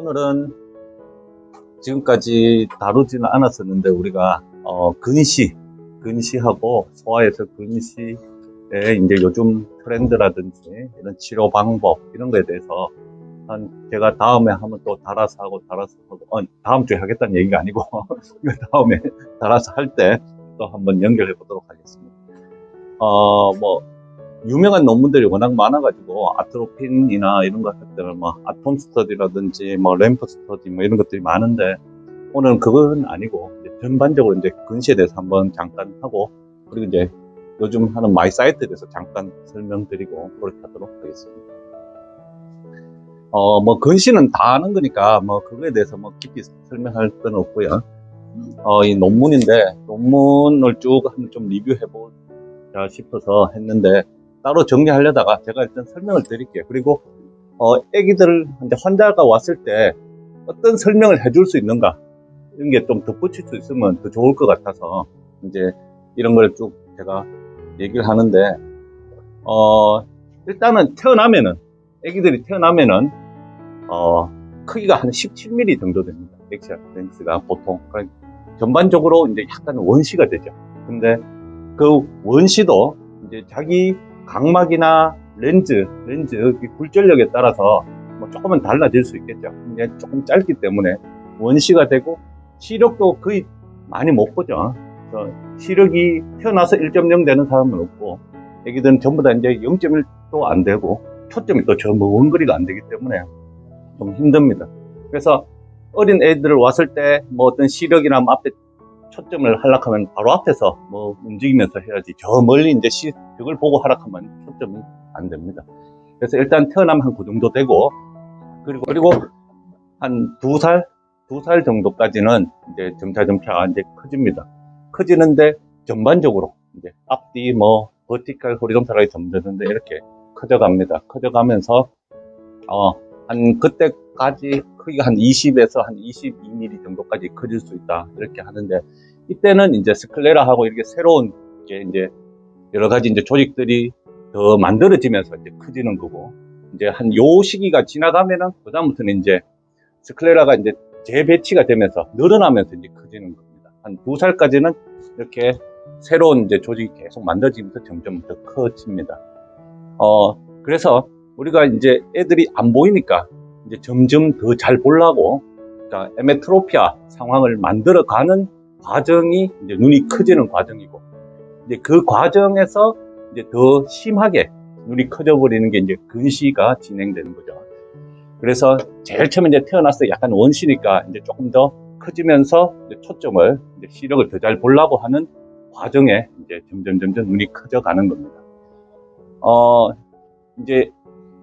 오늘은 지금까지 다루지는 않았었는데 우리가 근시하고 소아에서 근시의 이제 요즘 트렌드라든지 이런 치료 방법 이런 거에 대해서 제가 다음에 한번 또 달아서 하고 다음 주에 하겠다는 얘기가 아니고 다음에 달아서 할 때 또 한번 연결해 보도록 하겠습니다. 뭐 유명한 논문들이 워낙 많아가지고 아트로핀이나 이런 것들은 뭐 아톰 스터디라든지 뭐 램프 스터디 뭐 이런 것들이 많은데 오늘은 그건 아니고 이제 전반적으로 이제 근시에 대해서 한번 잠깐 하고 그리고 이제 요즘 하는 마이 사이트에 대해서 잠깐 설명드리고 그렇게 하도록 하겠습니다. 뭐 근시는 다 아는 거니까 뭐 그거에 대해서 뭐 깊이 설명할 건 없고요. 이 논문인데 논문을 쭉 한번 좀 리뷰해 보자 싶어서 했는데 따로 정리하려다가 제가 일단 설명을 드릴게요. 그리고 애기들 이제 환자가 왔을 때 어떤 설명을 해줄 수 있는가 이런 게 좀 덧붙일 수 있으면 더 좋을 것 같아서 이제 이런 걸 쭉 제가 얘기를 하는데 일단은 애기들이 태어나면은 크기가 한 17mm 정도 됩니다. 엑시얼 렌스가 보통 전반적으로 이제 약간 원시가 되죠. 근데 그 원시도 이제 자기 각막이나 렌즈 굴절력에 따라서 뭐 조금은 달라질 수 있겠죠. 근데 조금 짧기 때문에 원시가 되고 시력도 거의 많이 못 보죠. 그래서 시력이 태어나서 1.0 되는 사람은 없고 애기들은 전부 다 이제 0.1도 안 되고 초점이 또 저 원거리가 안 되기 때문에 좀 힘듭니다. 그래서 어린 애들 왔을 때 뭐 어떤 시력이나 뭐 앞에 초점을 하락하면 바로 앞에서 뭐 움직이면서 해야지 저 멀리 이제 벽을 보고 하락하면 초점이 안 됩니다. 그래서 일단 태어나면 한 그 정도 되고 그리고 한 두 살 정도까지는 이제 점차 이제 커집니다. 커지는데 전반적으로 이제 앞뒤 뭐 버티컬 호리존탈하게 점점점 이렇게 커져갑니다. 커져가면서 한 그때까지 크기가 한 20에서 한 22mm 정도까지 커질 수 있다 이렇게 하는데 이때는 이제 스클레라하고 이렇게 새로운 이제 여러 가지 이제 조직들이 더 만들어지면서 이제 커지는 거고 이제 한 요 시기가 지나가면은 그다음부터는 이제 스클레라가 이제 재배치가 되면서 늘어나면서 이제 커지는 겁니다. 한 2살까지는 이렇게 새로운 이제 조직이 계속 만들어지면서 점점 더 커집니다. 그래서 우리가 이제 애들이 안 보이니까 이제 점점 더 잘 보려고 그러니까 에메트로피아 상황을 만들어가는 과정이 이제 눈이 커지는 과정이고 이제 그 과정에서 이제 더 심하게 눈이 커져 버리는 게 이제 근시가 진행되는 거죠. 그래서 제일 처음에 이제 태어났을 때 약간 원시니까 이제 조금 더 커지면서 이제 초점을 이제 시력을 더 잘 보려고 하는 과정에 이제 점점 눈이 커져 가는 겁니다. 이제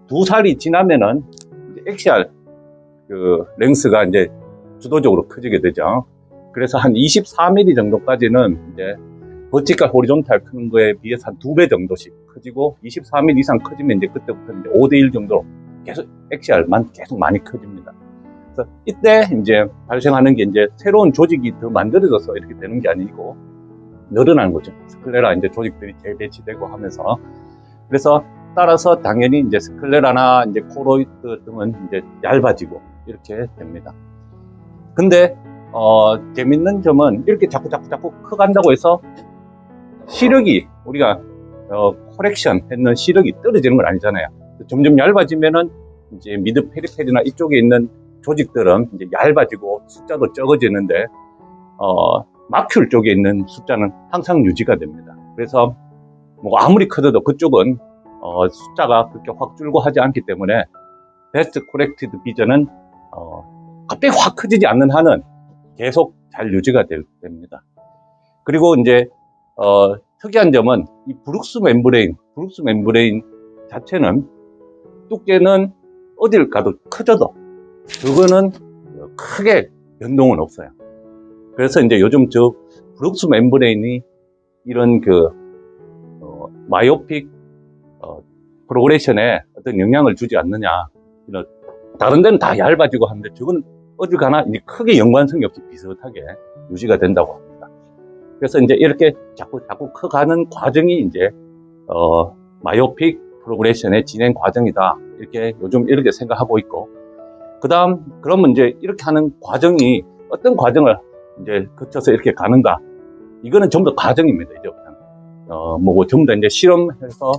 2살이 지나면은 이제 엑시알 렌스가 이제 주도적으로 커지게 되죠. 그래서 한 24mm 정도까지는 이제 버티컬 호리존탈 크는 거에 비해서 한 2배 정도씩 커지고 24mm 이상 커지면 이제 그때부터 이제 5대1 정도로 계속 엑시알만 계속 많이 커집니다. 그래서 이때 이제 발생하는 게 이제 새로운 조직이 더 만들어져서 이렇게 되는 게 아니고 늘어나는 거죠. 스클레라 이제 조직들이 재배치되고 하면서 그래서 따라서 당연히 이제 스클레라나 이제 코로이드 등은 이제 얇아지고 이렇게 됩니다. 근데 재밌는 점은 이렇게 자꾸 커간다고 해서 시력이 우리가 코렉션 했는 시력이 떨어지는 건 아니잖아요. 점점 얇아지면은 이제 미드 페리페리나 이쪽에 있는 조직들은 이제 얇아지고 숫자도 적어지는데 마큘 쪽에 있는 숫자는 항상 유지가 됩니다. 그래서 뭐 아무리 커져도 그쪽은 숫자가 그렇게 확 줄고 하지 않기 때문에 베스트 코렉티드 비전은 갑자기 확 커지지 않는 한은 계속 잘 유지가 됩니다. 그리고 이제 특이한 점은 이 브룩스 멤브레인 자체는 두께는 어딜 가도 커져도 그거는 크게 변동은 없어요. 그래서 이제 요즘 저 브룩스 멤브레인이 이런 마이오픽 프로그레션에 어떤 영향을 주지 않느냐. 다른 데는 다 얇아지고 하는데 저건 어딜 가나 이제 크게 연관성이 없이 비슷하게 유지가 된다고 합니다. 그래서 이제 이렇게 자꾸 커가는 과정이 이제 마이오픽 프로그레션의 진행 과정이다. 이렇게 요즘 이렇게 생각하고 있고 그러면 이제 이렇게 하는 과정이 어떤 과정을 이제 거쳐서 이렇게 가는가? 이거는 전부 다 과정입니다. 이제 뭐 전부 다 이제 실험해서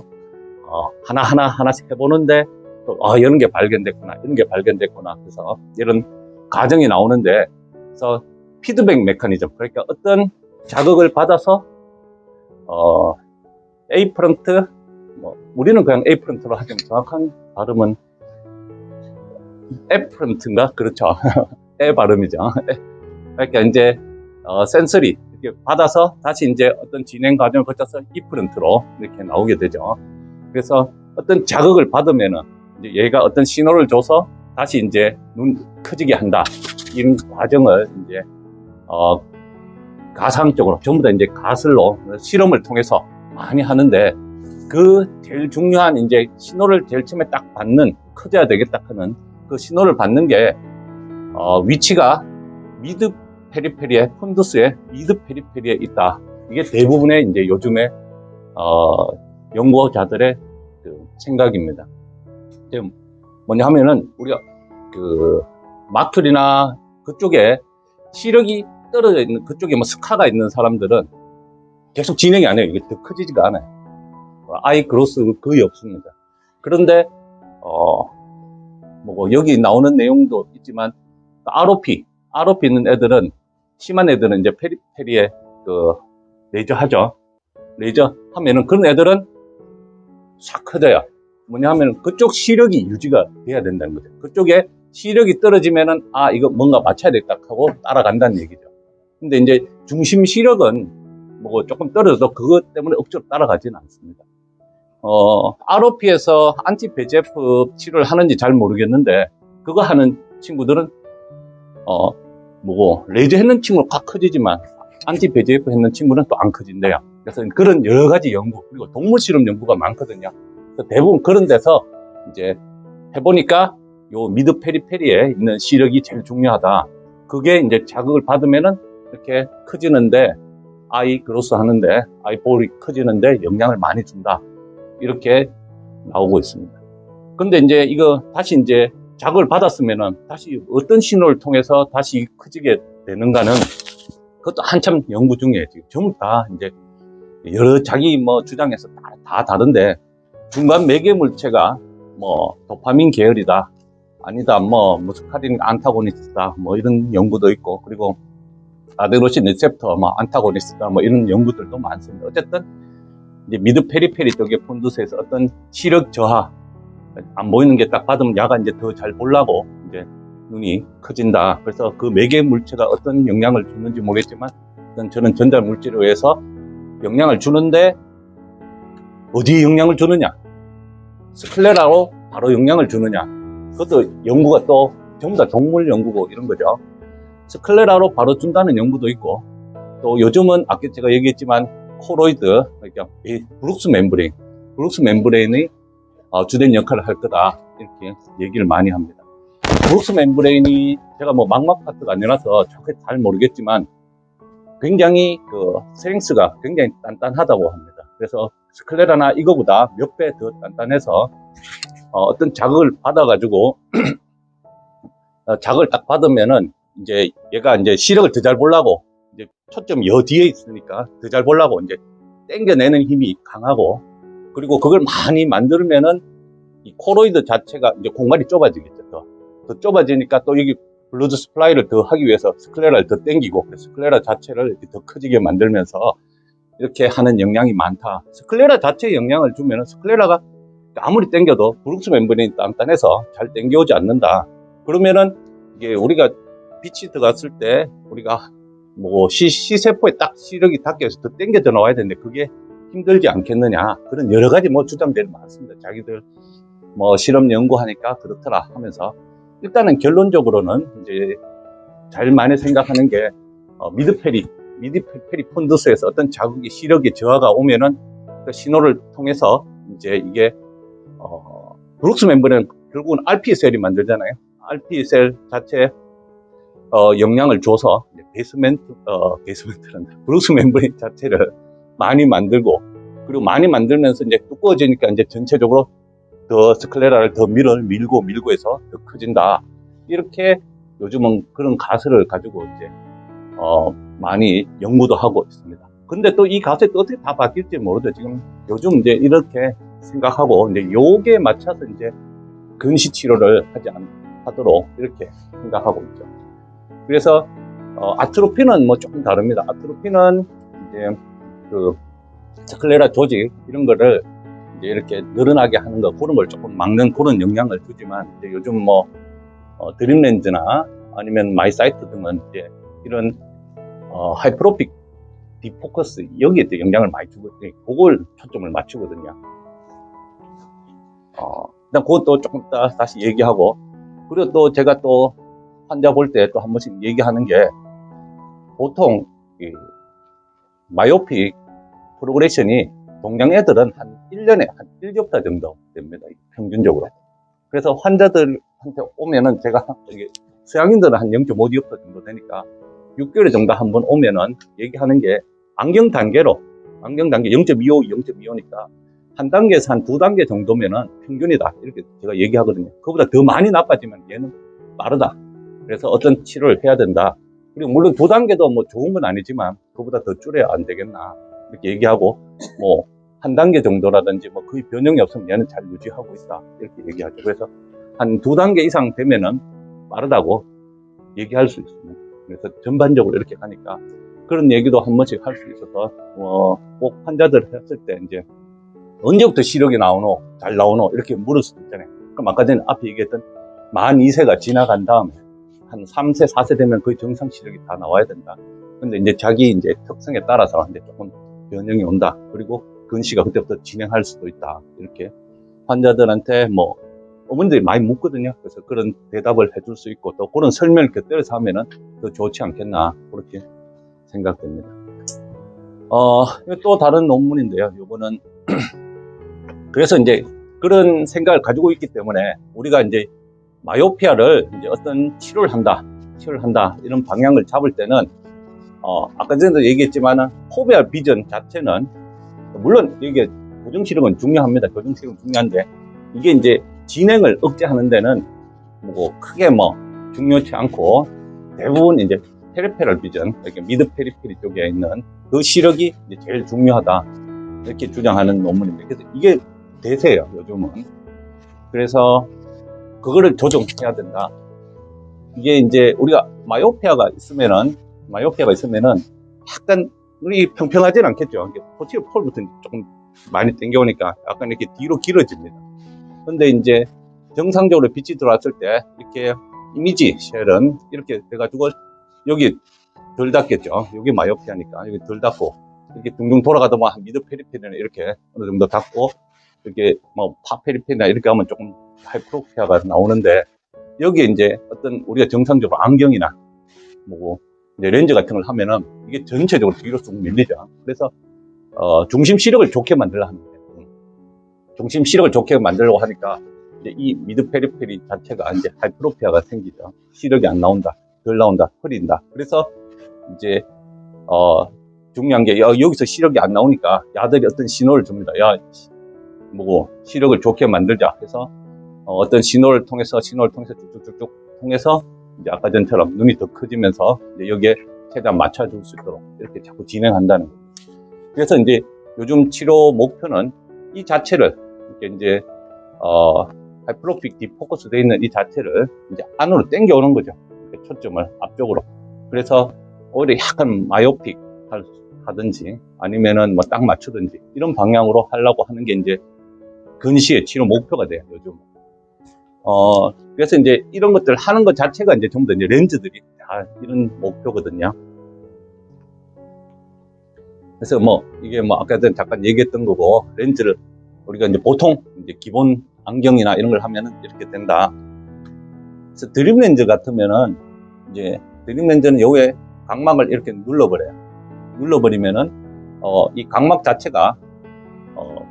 하나씩 해보는데 또 이런 게 발견됐구나, 이런 게 발견됐구나. 그래서 이런 과정이 나오는데, 그래서 피드백 메커니즘, 그러니까 어떤 자극을 받아서 A 프런트, 우리는 그냥 A 프런트로 하지만 정확한 발음은 F 프런트인가? 그렇죠. 에 발음이죠. 그러니까 이제 센서리 이렇게 받아서 다시 이제 어떤 진행 과정을 거쳐서 E 프런트로 이렇게 나오게 되죠. 그래서 어떤 자극을 받으면은 이제 얘가 어떤 신호를 줘서 다시 이제 눈 커지게 한다. 이런 과정을 이제 가상적으로 전부 다 이제 가설로 실험을 통해서 많이 하는데, 그 제일 중요한 이제 신호를 제일 처음에 딱 받는, 커져야 되겠다 하는 그 신호를 받는 게 위치가 미드 페리페리에, 폰두스의 미드 페리페리에 있다. 이게 대부분의 이제 요즘에 연구자들의 그 생각입니다. 뭐냐 하면은 우리가 그 마클이나 그쪽에 시력이 떨어져 있는, 그쪽에 뭐 스카가 있는 사람들은 계속 진행이 안 해요. 이게 더 커지지가 않아요. 아이 그로스 거의 없습니다. 그런데 뭐 여기 나오는 내용도 있지만 ROP 있는 애들은, 심한 애들은 이제 페리페리에 그 레이저 하죠. 레이저 하면은 그런 애들은 싹 커져요. 뭐냐 하면 그쪽 시력이 유지가 돼야 된다는 거죠. 그쪽에 시력이 떨어지면은 이거 뭔가 맞춰야 되겠다 하고 따라간다는 얘기죠. 근데 이제 중심 시력은 뭐 조금 떨어져도 그것 때문에 억지로 따라가지는 않습니다. ROP에서 안티 VEGF 치료를 하는지 잘 모르겠는데, 그거 하는 친구들은 레이저 했는 친구는 확 커지지만 안티 VEGF 했는 친구는 또 안 커진대요. 그래서 그런 여러 가지 연구, 그리고 동물 실험 연구가 많거든요. 그래서 대부분 그런 데서 이제 해보니까 요 미드 페리페리에 있는 시력이 제일 중요하다. 그게 이제 자극을 받으면은 이렇게 커지는데, 아이 그로스 하는데, 아이볼이 커지는데 영향을 많이 준다. 이렇게 나오고 있습니다. 근데 이제 이거 다시 이제 자극을 받았으면은 다시 어떤 신호를 통해서 다시 커지게 되는가는 그것도 한참 연구 중이에요. 지금 전부 다 이제 여러 자기 뭐 주장에서 다 다른데, 중간 매개 물체가 뭐 도파민 계열이다, 아니다, 뭐 무스카린 안타고니스트다, 뭐 이런 연구도 있고, 그리고 아데노신 리셉터 뭐 안타고니스트다, 뭐 이런 연구들도 많습니다. 어쨌든 이제 미드 페리페리 쪽의 폰두스에서 어떤 시력 저하, 안 보이는 게 딱 받으면 야가 이제 더 잘 보려고 이제 눈이 커진다. 그래서 그 매개 물체가 어떤 영향을 주는지 모르겠지만, 저는 전달 물질에 의해서 영향을 주는데, 어디에 영향을 주느냐? 스클레라로 바로 영향을 주느냐? 그것도 연구가 또 전부 다 동물 연구고 이런 거죠. 스클레라로 바로 준다는 연구도 있고, 또 요즘은 아까 제가 얘기했지만 코로이드, 그러니까 브룩스 멤브레인이 주된 역할을 할 거다, 이렇게 얘기를 많이 합니다. 브룩스 멤브레인이 제가 뭐 망막 파트가 아니라서 정확히 잘 모르겠지만 굉장히 그 스트렝스가 굉장히 단단하다고 합니다. 그래서 스클레라나 이거보다 몇 배 더 단단해서 어떤 자극을 받아가지고 자극을 딱 받으면은 이제 얘가 이제 시력을 더 잘 보려고, 이제 초점이 여 뒤에 있으니까 더 잘 보려고 이제 당겨내는 힘이 강하고, 그리고 그걸 많이 만들면은 이 코로이드 자체가 이제 공간이 좁아지겠죠. 더 좁아지니까 또 여기 블루드 스플라이를 더 하기 위해서 스클레라를 더 당기고, 스클레라 자체를 이렇게 더 커지게 만들면서 이렇게 하는 영향이 많다. 스클레라 자체에 영향을 주면은 스클레라가 아무리 당겨도 브룩스 멤브레인이 단단해서 잘 당겨오지 않는다. 그러면은 이게 우리가 빛이 들어갔을 때 우리가 뭐 시세포에 딱 시력이 닿게 해서 더 당겨져 나와야 되는데 그게 힘들지 않겠느냐, 그런 여러 가지 뭐 주장들이 많습니다. 자기들 뭐 실험 연구하니까 그렇더라 하면서, 일단은 결론적으로는 이제 잘 많이 생각하는 게 미드 페리 폰두스에서 어떤 자극이 시력의 저하가 오면은 그 신호를 통해서 이제 이게 브룩스 멤브레인 결국은 RP 셀이 만들잖아요. RP 셀 자체에 영향을 줘서 베이스멘트는 브룩스 멤브레인 자체를 많이 만들고, 그리고 많이 만들면서 이제 두꺼워지니까 이제 전체적으로 더 스클레라를 더 밀고 해서 더 커진다. 이렇게 요즘은 그런 가설을 가지고 이제 많이 연구도 하고 있습니다. 근데 또 이 가설이 또 어떻게 다 바뀔지 모르죠. 지금 요즘 이제 이렇게 생각하고 이제 요게 맞춰서 이제 근시 치료를 하도록 이렇게 생각하고 있죠. 그래서 아트로피는 뭐 조금 다릅니다. 아트로피는 이제 그 스클레라 조직 이런 거를 이제 이렇게 늘어나게 하는 거, 그런 걸 조금 막는 그런 영향을 주지만, 이제 요즘 뭐 드림렌즈나 아니면 마이사이트 등은 이제 이런 하이프로픽 디포커스 여기에 또 영향을 많이 주거든요. 그걸 초점을 맞추거든요. 일단 그것도 조금 다시 얘기하고, 그리고 또 제가 또 환자 볼 때 또 한 번씩 얘기하는 게, 보통 이 마이오픽 프로그레션이 동양 애들은 한 1년에 한 1겹타 정도 됩니다. 평균적으로. 그래서 환자들한테 오면은 제가 서양인들은 한 0.5디옵터 정도 되니까 6개월 정도 한번 오면은 얘기하는 게 안경 단계 0.25, 0.25니까 한 단계에서 한 두 단계 정도면은 평균이다. 이렇게 제가 얘기하거든요. 그보다 더 많이 나빠지면 얘는 빠르다. 그래서 어떤 치료를 해야 된다. 그리고 물론 두 단계도 뭐 좋은 건 아니지만 그보다 더 줄여야 안 되겠나. 이렇게 얘기하고, 뭐 한 단계 정도라든지 뭐 거의 변형이 없으면 얘는 잘 유지하고 있다. 이렇게 얘기하죠. 그래서 한 두 단계 이상 되면은 빠르다고 얘기할 수 있습니다. 그래서 전반적으로 이렇게 가니까 그런 얘기도 한 번씩 할 수 있어서 꼭 환자들 했을 때 이제 언제부터 시력이 나오노, 잘 나오노 이렇게 물을 수도 있잖아요. 그럼 아까 전에 앞에 얘기했던 만 2세가 지나간 다음에 한 3세, 4세 되면 거의 정상 시력이 다 나와야 된다. 근데 이제 자기 이제 특성에 따라서 이제 조금 변형이 온다. 그리고 근시가 그때부터 진행할 수도 있다. 이렇게 환자들한테 뭐 어머니들이 많이 묻거든요. 그래서 그런 대답을 해줄 수 있고 또 그런 설명을 곁들여서 하면은 더 좋지 않겠나 그렇게 생각됩니다. 또 다른 논문인데요. 이거는 그래서 이제 그런 생각을 가지고 있기 때문에 우리가 이제 마이오피아를 이제 어떤 치료를 한다 이런 방향을 잡을 때는 아까 전에도 얘기했지만은 포비아 비전 자체는 물론 이게 교정치료는 중요합니다. 교정치료는 중요한데 이게 이제 진행을 억제하는 데는 뭐 크게 뭐 중요치 않고 대부분 이제 페리페럴 비전, 이렇게 미드 페리페리 쪽에 있는 그 시력이 이제 제일 중요하다 이렇게 주장하는 논문입니다. 그래서 이게 대세예요, 요즘은. 그래서 그거를 조정해야 된다. 이게 이제 우리가 마이오피아가 있으면은 약간 우리 평평하진 않겠죠. 포티어 폴부터 조금 많이 땡겨오니까 약간 이렇게 뒤로 길어집니다. 근데 이제 정상적으로 빛이 들어왔을 때 이렇게 이미지 쉘은 이렇게 돼가지고 여기 덜 닿겠죠. 여기 마이오피아니까 여기 덜 닿고 이렇게 둥둥 돌아가다 보면 미드 페리페리는 이렇게 어느 정도 닿고 이렇게 뭐 파페리페리나 이렇게 하면 조금 하이프로피아가 나오는데 여기에 이제 어떤 우리가 정상적으로 안경이나 뭐 이제 렌즈 같은 걸 하면은 이게 전체적으로 뒤로 쑥 밀리죠. 그래서 중심 시력을 좋게 만들려 합니다. 중심 시력을 좋게 만들려고 하니까 이제 이 미드 페리페리 자체가 이제 하이프로피아가 생기죠. 시력이 안 나온다, 덜 나온다, 흐린다. 그래서 이제 중요한 게 여기서 시력이 안 나오니까 야들이 어떤 신호를 줍니다. 야, 뭐 시력을 좋게 만들자 해서 어떤 신호를 통해서 쭉쭉쭉 통해서 이제 아까 전처럼 눈이 더 커지면서 이제 여기에 최대한 맞춰줄 수 있도록 이렇게 자꾸 진행한다는 거예요. 그래서 이제 요즘 치료 목표는 이 자체를 이렇게 이제 하이프로픽 디포커스 되어 있는 이 자체를 이제 안으로 당겨오는 거죠. 초점을 앞쪽으로. 그래서 오히려 약간 마이오픽 하든지 아니면은 뭐 딱 맞추든지 이런 방향으로 하려고 하는 게 이제 근시의 치료 목표가 돼요, 요즘. 그래서 이제 이런 것들 하는 것 자체가 이제 전부 다 이제 렌즈들이 다 이런 목표거든요. 그래서 뭐 이게 뭐 아까 전에 잠깐 얘기했던 거고, 렌즈를 우리가 이제 보통 이제 기본 안경이나 이런 걸 하면은 이렇게 된다. 그래서 드림 렌즈 같으면은 이제 드림 렌즈는 여기에 각막을 이렇게 눌러버리면은 이 각막 자체가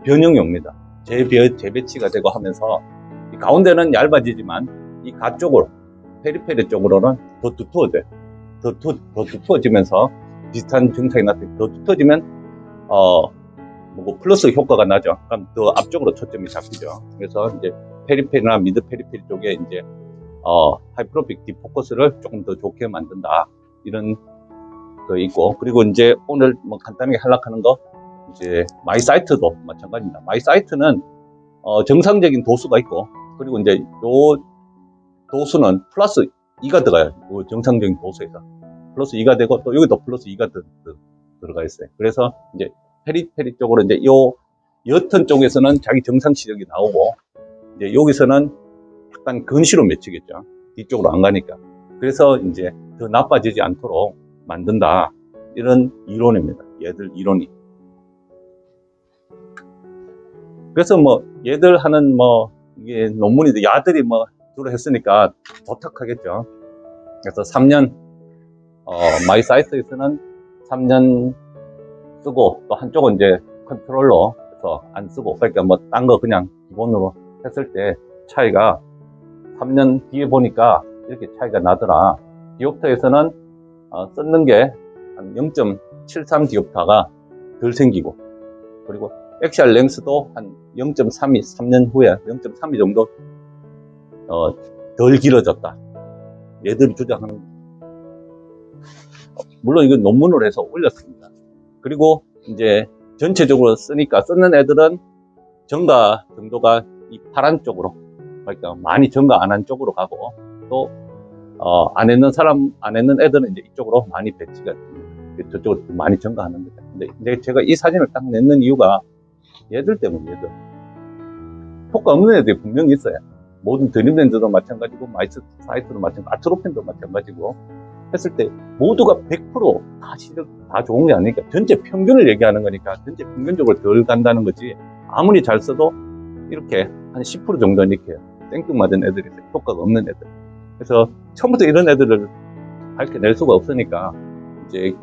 변형이 옵니다. 재배치가 되고 하면서 이 가운데는 얇아지지만 이 가쪽으로 페리페리 쪽으로는 더 두터워져요. 더 두터워지면서 비슷한 증상이 나타나고 더 두터워지면 뭐 플러스 효과가 나죠. 그럼 더 앞쪽으로 초점이 잡히죠. 그래서 이제 페리페리나 미드 페리페리 쪽에 이제 하이프로픽 디포커스를 조금 더 좋게 만든다. 이런 거 있고, 그리고 이제 오늘 뭐 간단하게 하락하는 거, 이제 마이 사이트도 마찬가지입니다. 마이 사이트는 정상적인 도수가 있고, 그리고 이제 요 도수는 플러스 2가 들어가요. 요 정상적인 도수에서 플러스 2가 되고, 또 여기도 플러스 2가 들어가 있어요. 그래서 이제 페리페리 쪽으로 이제 요 옅은 쪽에서는 자기 정상 시력이 나오고, 이제 여기서는 약간 근시로 맺히겠죠. 뒤쪽으로 안 가니까. 그래서 이제 더 나빠지지 않도록 만든다. 이런 이론입니다. 얘들 이론이. 그래서 뭐 얘들 하는 뭐 이게 논문이 야들이 뭐 주로 했으니까 도탁하겠죠. 그래서 3년 마이 사이트에서는 3년 쓰고, 또 한쪽은 이제 컨트롤러 해서 안 쓰고, 그러니까 뭐 딴 거 그냥 기본으로 했을 때 차이가 3년 뒤에 보니까 이렇게 차이가 나더라. 디옵터에서는 썼는 게 한 0.73 디옵터가 덜 생기고, 그리고 액시알 랭스도 한 0.32, 3년 후에 0.32 정도 덜 길어졌다. 얘들이 주장하는, 물론 이건 논문으로 해서 올렸습니다. 그리고 이제 전체적으로 쓰니까 쓰는 애들은 정가 정도가 이 파란 쪽으로, 그러니까 많이 정가 안 한 쪽으로 가고, 또 안 했는 애들은 이제 이쪽으로 많이 배치가 됩니다. 저쪽으로 많이 정가하는 거죠. 근데 이제 제가 이 사진을 딱 냈는 이유가 얘들 때문에, 얘들 효과 없는 애들이 분명히 있어요. 모든 드림랜드도 마찬가지고, 마이스 사이트도 마찬가지고, 아트로펜도 마찬가지고 했을 때 모두가 100%다 시력 다 좋은 게 아니니까, 전체 평균을 얘기하는 거니까 전체 평균적으로 덜 간다는 거지, 아무리 잘 써도 이렇게 한 10% 정도는 이렇게 땡뚱맞은 애들이 있어요. 효과가 없는 애들. 그래서 처음부터 이런 애들을 밝혀낼 수가 없으니까, 이제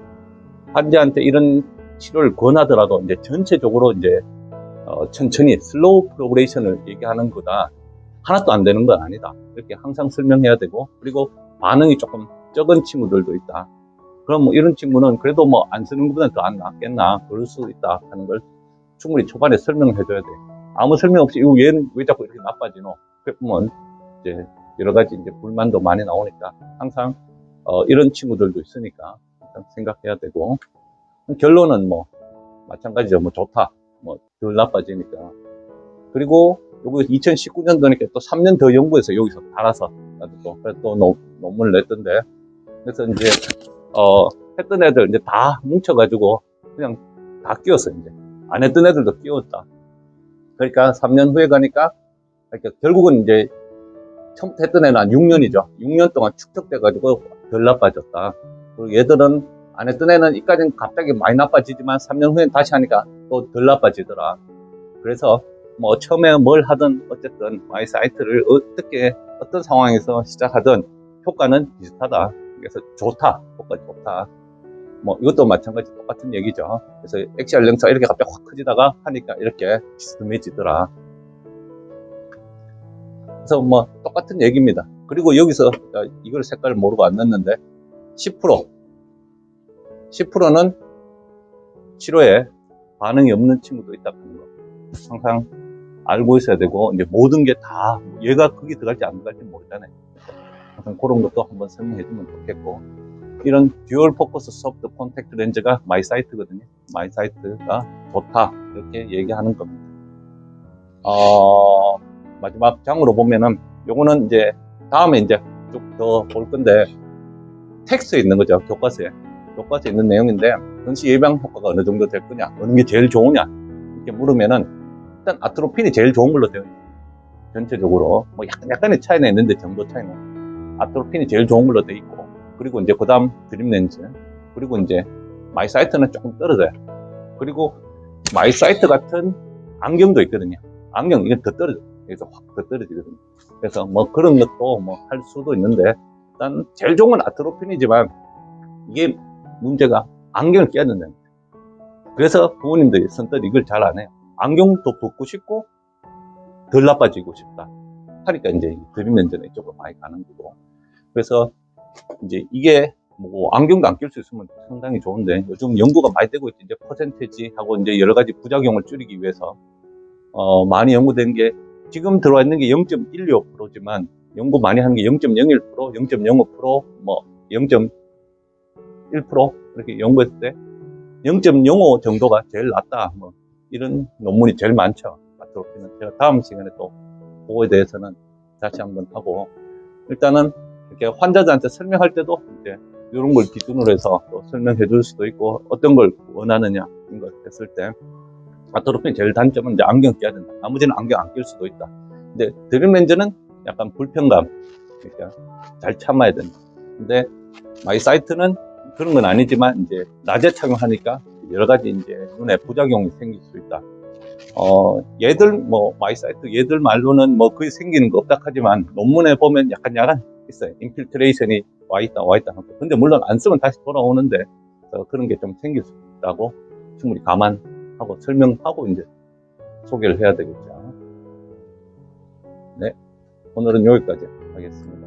환자한테 이런 치료를 권하더라도 이제 전체적으로 이제 천천히 슬로우 프로그레이션을 얘기하는 거다. 하나도 안 되는 건 아니다. 이렇게 항상 설명해야 되고, 그리고 반응이 조금 적은 친구들도 있다. 그럼 뭐 이런 친구는 그래도 뭐 안 쓰는 것보다는 더 안 낫겠나, 그럴 수 있다 하는 걸 충분히 초반에 설명을 해줘야 돼. 아무 설명 없이 이거 얘는 왜 자꾸 이렇게 나빠지노? 그러면 이제 여러 가지 이제 불만도 많이 나오니까, 항상 이런 친구들도 있으니까 항상 생각해야 되고, 결론은 뭐 마찬가지죠. 뭐 좋다, 뭐 덜 나빠지니까. 그리고 요거 2019년도니까 또 3년 더 연구해서 여기서 달아서 또 논문을 냈던데, 그래서 이제 했던 애들 이제 다 뭉쳐가지고 그냥 다 끼웠어. 이제 안 했던 애들도 끼웠다. 그러니까 3년 후에 가니까, 그러니까 결국은 이제 처음부터 했던 애는 한 6년이죠. 6년 동안 축적돼가지고 덜 나빠졌다. 그리고 얘들은 안 했던 애는 이까지는 갑자기 많이 나빠지지만 3년 후엔 다시 하니까 또 덜 나빠지더라. 그래서 뭐 처음에 뭘 하든 어쨌든 마이 사이트를 어떤 상황에서 시작하든 효과는 비슷하다. 그래서 좋다, 효과 좋다. 뭐 이것도 마찬가지 똑같은 얘기죠. 그래서 액시알 랭스가 이렇게 갑자기 확 커지다가 하니까 이렇게 비스듬해지더라. 그래서 뭐 똑같은 얘기입니다. 그리고 여기서 이걸 색깔을 모르고 안 넣었는데 10%는 치료에 반응이 없는 친구도 있다는 거 항상 알고 있어야 되고, 이제 모든 게 다 얘가 거기 들어갈지 안 들어갈지 모르잖아요. 항상 그런 것도 한번 설명해 주면 좋겠고, 이런 듀얼 포커스 소프트 콘택트 렌즈가 마이 사이트거든요. 마이 사이트가 좋다, 이렇게 얘기하는 겁니다. 마지막 장으로 보면은 요거는 이제 다음에 이제 쭉 더 볼 건데, 텍스트에 있는 거죠. 교과서에 있는 내용인데, 근시 예방 효과가 어느 정도 될 거냐, 어느 게 제일 좋으냐 이렇게 물으면은, 일단 아트로핀이 제일 좋은 걸로 되어 있어요. 전체적으로 뭐 약간의 차이는 있는데, 정도 차이는 아트로핀이 제일 좋은 걸로 되어 있고, 그리고 이제 그 다음 드림렌즈, 그리고 이제 마이 사이트는 조금 떨어져요. 그리고 마이 사이트 같은 안경도 있거든요. 안경 이건 더 떨어져, 여기서 확 더 떨어지거든요. 그래서 뭐 그런 것도 뭐 할 수도 있는데, 일단 제일 좋은 건 아트로핀이지만 이게 문제가 안경을 껴야 된다는 거예요. 그래서 부모님들이 선뜻 이걸 잘 안 해요. 안경도 벗고 싶고 덜 나빠지고 싶다 하니까 이제 드림렌즈는 이쪽으로 많이 가는 거고. 그래서 이제 이게 뭐 안경도 안 낄 수 있으면 상당히 좋은데, 요즘 연구가 많이 되고 있죠. 이제 퍼센테이지하고 이제 여러 가지 부작용을 줄이기 위해서 많이 연구된 게, 지금 들어와 있는 게 0.125%지만 연구 많이 하는 게 0.01%, 0.05%, 뭐 0.1% 이렇게 연구했을 때 0.05 정도가 제일 낫다. 뭐 이런 논문이 제일 많죠. 아트로피는. 제가 다음 시간에 또 그거에 대해서는 다시 한번 하고, 일단은 이렇게 환자들한테 설명할 때도 이제 이런 걸 기준으로 해서 또 설명해 줄 수도 있고, 어떤 걸 원하느냐 이런 걸 했을 때 아트로피는 제일 단점은 이제 안경 껴야 된다. 나머지는 안경 안 낄 수도 있다. 근데 드림렌즈는 약간 불편감, 그러니까 잘 참아야 된다. 근데 마이사이트는 그런 건 아니지만 이제 낮에 착용하니까 여러 가지 이제 눈에 부작용이 생길 수 있다. 얘들 뭐 마이사이트 얘들 말로는 뭐 거의 생기는 거 없다 하지만 논문에 보면 약간 있어요. 인필트레이션이 와 있다. 근데 물론 안 쓰면 다시 돌아오는데 그런 게 좀 생길 수 있다고 충분히 감안하고 설명하고 이제 소개를 해야 되겠죠. 네, 오늘은 여기까지 하겠습니다.